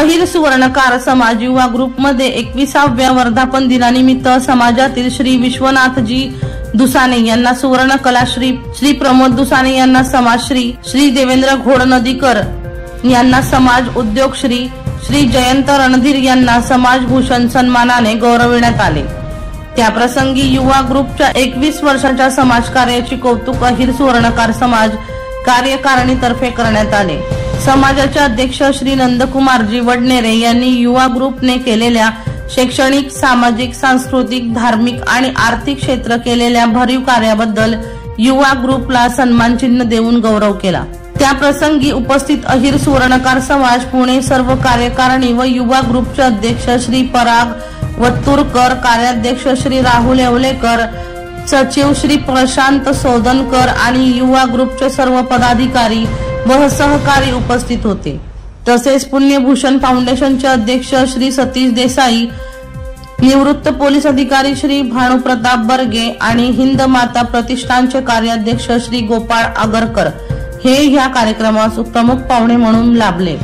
अहिर सुवर्णकार समाज युवा ग्रुप मध्ये 21व्या वर्धापन दिनानिमित्त समाजातील श्री विश्वनाथजी दुसाने यांना सुवर्ण कलाश्री, श्री प्रमोद दुसाने यांना समाजश्री, श्री देवेंद्र घोडनदीकर यांना समाज उद्योगश्री, श्री जयंत रणधीर यांना समाजभूषण सन्मानाने गौरविण्यात आले। त्याप्रसंगी युवा ग्रुपच्या 21 वर्षाच्या समाजकार्याचे कौतुक अहिर सुवर्णकार समाज कार्यकारिणीतर्फे करण्यात आले। समाजाचे अध्यक्ष श्री नंदकुमारजी वडनेरे यांनी युवा ग्रुपने केलेल्या शैक्षणिक, सामाजिक, सांस्कृतिक, धार्मिक आणि आर्थिक क्षेत्र केलेल्या भरीव कार्याबद्दल युवा ग्रुपला सन्मान चिन्ह देऊन गौरव केला। त्या प्रसंगी उपस्थित अहिर सुवर्णकार समाज पुणे सर्व कार्यकारिणी व युवा ग्रुपचे अध्यक्ष श्री पराग वत्तुरकर, कार्याध्यक्ष श्री राहुल येवलेकर, सचिव श्री प्रशांत सोदनकर आणि युवा ग्रुपचे सर्व पदाधिकारी व सहकारी उपस्थित होते। तसेच पुण्यभूषण फाउंडेशनचे अध्यक्ष श्री सतीश देसाई, निवृत्त पोलीस अधिकारी श्री भानुप्रताप बर्गे आणि हिंद माता प्रतिष्ठानचे कार्याध्यक्ष श्री गोपाळ आगरकर हे ह्या कार्यक्रमास प्रमुख पाहुणे म्हणून लाभले।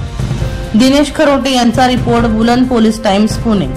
दिनेश खरोटे यांचा रिपोर्ट, बुलंद पोलीस टाइम्स, पुणे।